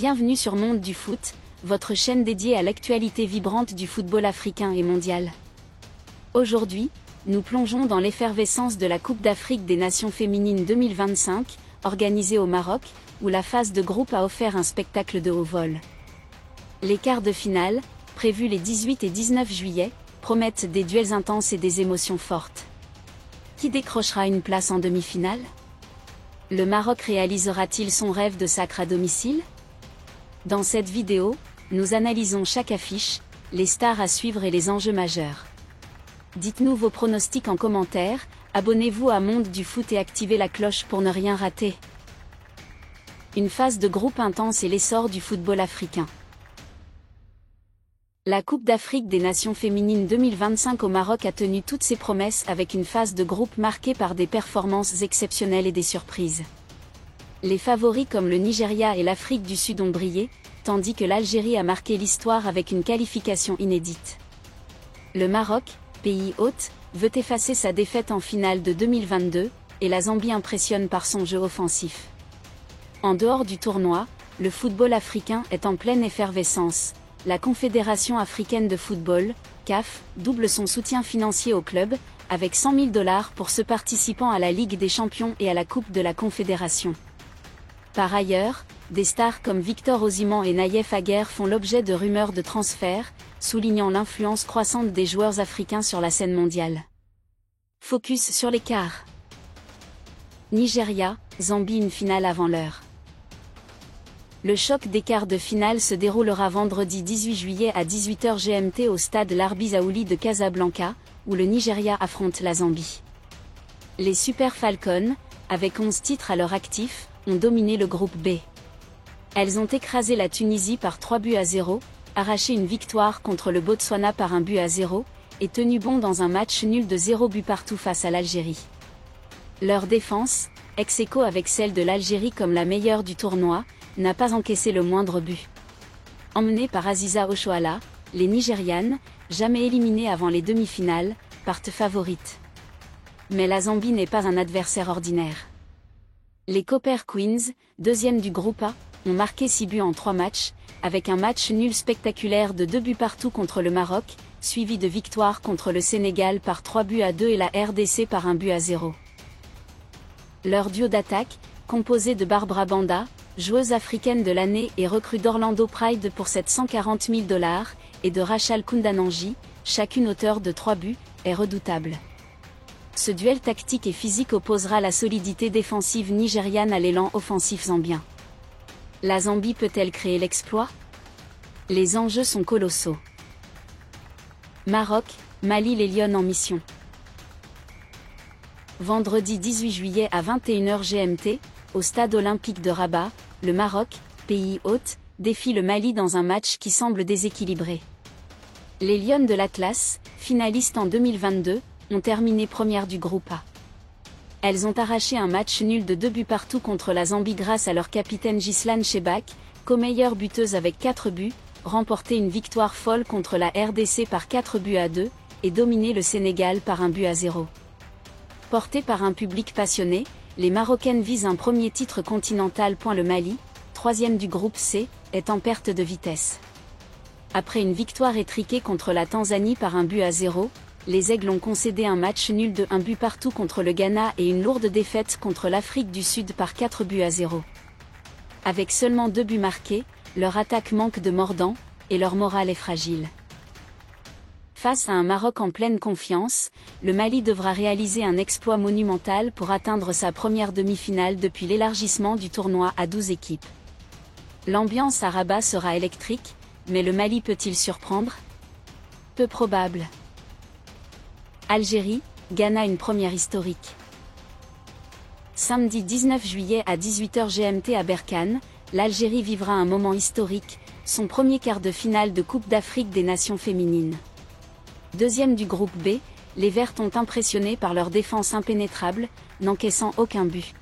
Bienvenue sur Monde du Foot, votre chaîne dédiée à l'actualité vibrante du football africain et mondial. Aujourd'hui, nous plongeons dans l'effervescence de la Coupe d'Afrique des Nations féminines 2025, organisée au Maroc, où la phase de groupe a offert un spectacle de haut vol. Les quarts de finale, prévus les 18 et 19 juillet, promettent des duels intenses et des émotions fortes. Qui décrochera une place en demi-finale ? Le Maroc réalisera-t-il son rêve de sacre à domicile ? Dans cette vidéo, nous analysons chaque affiche, les stars à suivre et les enjeux majeurs. Dites-nous vos pronostics en commentaire, abonnez-vous à Monde du Foot et activez la cloche pour ne rien rater. Une phase de groupe intense et l'essor du football africain. La Coupe d'Afrique des Nations féminines 2025 au Maroc a tenu toutes ses promesses avec une phase de groupe marquée par des performances exceptionnelles et des surprises. Les favoris comme le Nigeria et l'Afrique du Sud ont brillé, tandis que l'Algérie a marqué l'histoire avec une qualification inédite. Le Maroc, pays hôte, veut effacer sa défaite en finale de 2022, et la Zambie impressionne par son jeu offensif. En dehors du tournoi, le football africain est en pleine effervescence. La Confédération africaine de football, CAF, double son soutien financier au club, avec 100 000 $ pour ceux participant à la Ligue des Champions et à la Coupe de la Confédération. Par ailleurs, des stars comme Victor Osimhen et Naïef Aguerd font l'objet de rumeurs de transfert, soulignant l'influence croissante des joueurs africains sur la scène mondiale. Focus sur les quarts. Nigeria, Zambie, une finale avant l'heure. Le choc des quarts de finale se déroulera vendredi 18 juillet à 18 h GMT au stade Larbi Zaouli de Casablanca, où le Nigeria affronte la Zambie. Les Super Falcons, avec 11 titres à leur actif, ont dominé le groupe B. Elles ont écrasé la Tunisie par 3-0, arraché une victoire contre le Botswana par 1-0, et tenu bon dans un match nul de 0 but partout face à l'Algérie. Leur défense, ex-aequo avec celle de l'Algérie comme la meilleure du tournoi, n'a pas encaissé le moindre but. Emmenées par Aziza Oshoala, les Nigérianes, jamais éliminées avant les demi-finales, partent favorites. Mais la Zambie n'est pas un adversaire ordinaire. Les Copper Queens, deuxième du groupe A, ont marqué 6 buts en 3 matchs, avec un match nul spectaculaire de 2 buts partout contre le Maroc, suivi de victoires contre le Sénégal par 3-2 et la RDC par 1-0. Leur duo d'attaque, composé de Barbara Banda, joueuse africaine de l'année et recrue d'Orlando Pride pour 740 000 $, et de Rachel Kundananji, chacune auteure de 3 buts, est redoutable. Ce duel tactique et physique opposera la solidité défensive nigériane à l'élan offensif zambien. La Zambie peut-elle créer l'exploit ? Les enjeux sont colossaux. Maroc, Mali, les Lionnes en mission. Vendredi 18 juillet à 21 h GMT, au stade olympique de Rabat, le Maroc, pays hôte, défie le Mali dans un match qui semble déséquilibré. Les Lionnes de l'Atlas, finalistes en 2022, ont terminé première du groupe A. Elles ont arraché un match nul de 2 buts partout contre la Zambie grâce à leur capitaine Ghislaine Chebak, co-meilleure buteuse avec 4 buts, remporté une victoire folle contre la RDC par 4-2, et dominé le Sénégal par 1-0. Portées par un public passionné, les Marocaines visent un premier titre continental. Le Mali, troisième du groupe C, est en perte de vitesse. Après une victoire étriquée contre la Tanzanie par 1-0, les Aigles ont concédé un match nul de 1 but partout contre le Ghana et une lourde défaite contre l'Afrique du Sud par 4-0. Avec seulement 2 buts marqués, leur attaque manque de mordant, et leur morale est fragile. Face à un Maroc en pleine confiance, le Mali devra réaliser un exploit monumental pour atteindre sa première demi-finale depuis l'élargissement du tournoi à 12 équipes. L'ambiance à Rabat sera électrique, mais le Mali peut-il surprendre ? Peu probable. Algérie, Ghana, une première historique. Samedi 19 juillet à 18 h GMT à Berkane, l'Algérie vivra un moment historique, son premier quart de finale de Coupe d'Afrique des Nations féminines. Deuxième du groupe B, les Vertes ont impressionné par leur défense impénétrable, n'encaissant aucun but.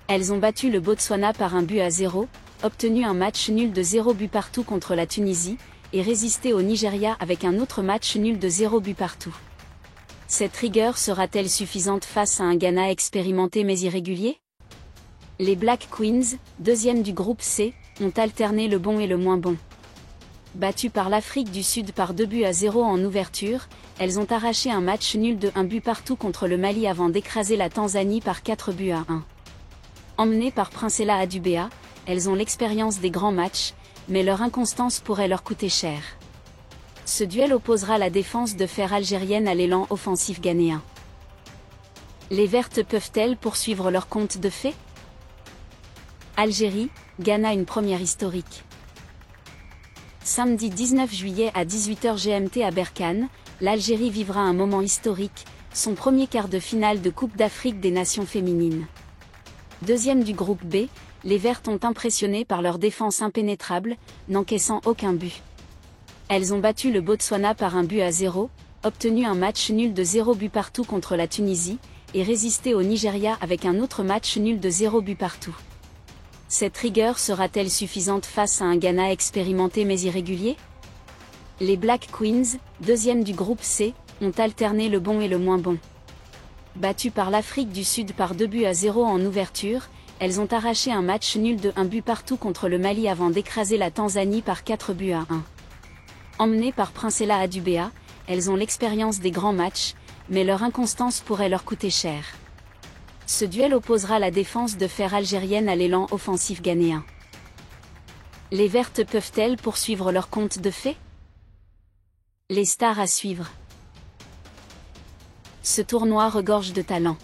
Elles ont battu le Botswana par 1-0, obtenu un match nul de 0 but partout contre la Tunisie, et résisté au Nigeria avec un autre match nul de 0 but partout. Cette rigueur sera-t-elle suffisante face à un Ghana expérimenté mais irrégulier ? Les Black Queens, deuxième du groupe C, ont alterné le bon et le moins bon. Battues par l'Afrique du Sud par 2-0 en ouverture, elles ont arraché un match nul de 1 but partout contre le Mali avant d'écraser la Tanzanie par 4-1. Emmenées par Princella Adubea, elles ont l'expérience des grands matchs, mais leur inconstance pourrait leur coûter cher. Ce duel opposera la défense de fer algérienne à l'élan offensif ghanéen. Les Vertes peuvent-elles poursuivre leur conte de fées? Algérie, Ghana, une première historique. Samedi 19 juillet à 18h GMT à Berkane, l'Algérie vivra un moment historique, son premier quart de finale de Coupe d'Afrique des Nations féminines. Deuxième du groupe B, les Vertes ont impressionné par leur défense impénétrable, n'encaissant aucun but. Elles ont battu le Botswana par 1-0, obtenu un match nul de 0 but partout contre la Tunisie, et résisté au Nigeria avec un autre match nul de 0 but partout. Cette rigueur sera-t-elle suffisante face à un Ghana expérimenté mais irrégulier? Les Black Queens, deuxième du groupe C, ont alterné le bon et le moins bon. Battues par l'Afrique du Sud par 2-0 en ouverture, elles ont arraché un match nul de 1 but partout contre le Mali avant d'écraser la Tanzanie par 4-1. Emmenées par Princella Adubea, elles ont l'expérience des grands matchs, mais leur inconstance pourrait leur coûter cher. Ce duel opposera la défense de fer algérienne à l'élan offensif ghanéen. Les Vertes peuvent-elles poursuivre leur conte de fées? Les stars à suivre. Ce tournoi regorge de talent.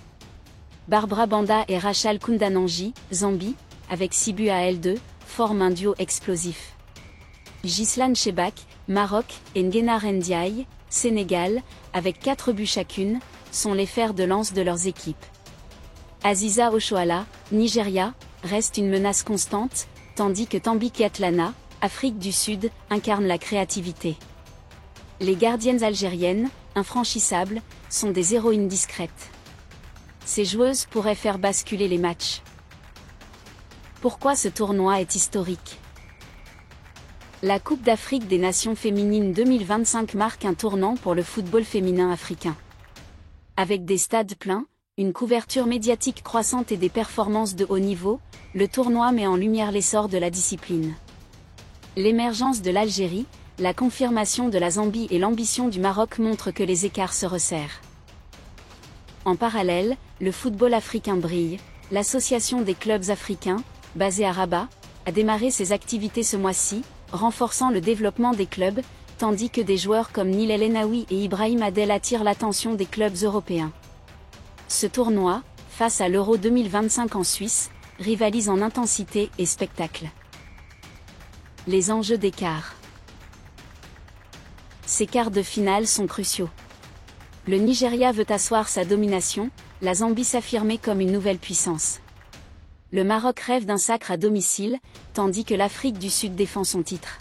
Barbara Banda et Rachel Kundananji, Zambie, avec 6 buts à L2, forment un duo explosif. Ghislaine Chebak, Maroc, et Nguena Ndiaye, Sénégal, avec 4 buts chacune, sont les fers de lance de leurs équipes. Aziza Oshoala, Nigeria, reste une menace constante, tandis que Tambi Kiatlana, Afrique du Sud, incarne la créativité. Les gardiennes algériennes, infranchissables, sont des héroïnes discrètes. Ces joueuses pourraient faire basculer les matchs. Pourquoi ce tournoi est historique? La Coupe d'Afrique des Nations féminines 2025 marque un tournant pour le football féminin africain. Avec des stades pleins, une couverture médiatique croissante et des performances de haut niveau, le tournoi met en lumière l'essor de la discipline. L'émergence de l'Algérie, la confirmation de la Zambie et l'ambition du Maroc montrent que les écarts se resserrent. En parallèle, le football africain brille. L'Association des clubs africains, basée à Rabat, a démarré ses activités ce mois-ci, renforçant le développement des clubs, tandis que des joueurs comme Nil El Enaoui et Ibrahim Adel attirent l'attention des clubs européens. Ce tournoi, face à l'Euro 2025 en Suisse, rivalise en intensité et spectacle. Les enjeux d'écart. Ces quarts de finale sont cruciaux. Le Nigeria veut asseoir sa domination, la Zambie s'affirmer comme une nouvelle puissance. Le Maroc rêve d'un sacre à domicile, tandis que l'Afrique du Sud défend son titre.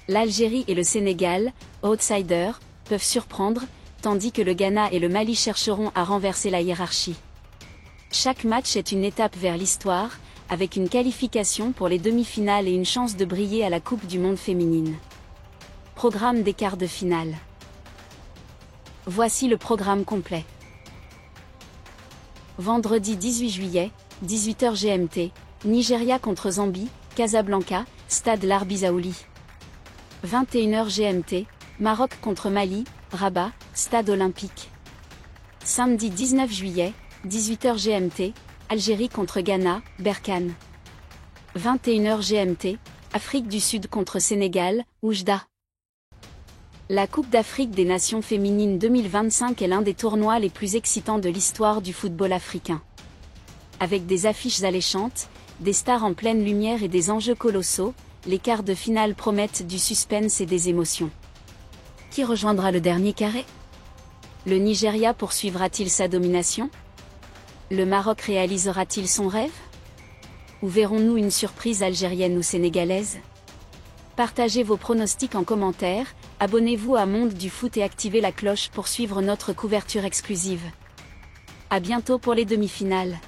L'Algérie et le Sénégal, outsiders, peuvent surprendre, tandis que le Ghana et le Mali chercheront à renverser la hiérarchie. Chaque match est une étape vers l'histoire, avec une qualification pour les demi-finales et une chance de briller à la Coupe du Monde féminine. Programme des quarts de finale. Voici le programme complet. Vendredi 18 juillet, 18h GMT, Nigeria contre Zambie, Casablanca, Stade Larbi Zaouli. 21h GMT, Maroc contre Mali, Rabat, Stade Olympique. Samedi 19 juillet, 18h GMT, Algérie contre Ghana, Berkane. 21h GMT, Afrique du Sud contre Sénégal, Oujda. La Coupe d'Afrique des Nations féminines 2025 est l'un des tournois les plus excitants de l'histoire du football africain. Avec des affiches alléchantes, des stars en pleine lumière et des enjeux colossaux, les quarts de finale promettent du suspense et des émotions. Qui rejoindra le dernier carré? Le Nigeria poursuivra-t-il sa domination? Le Maroc réalisera-t-il son rêve? Ou verrons-nous une surprise algérienne ou sénégalaise? Partagez vos pronostics en commentaire, abonnez-vous à Monde du Foot et activez la cloche pour suivre notre couverture exclusive. À bientôt pour les demi-finales.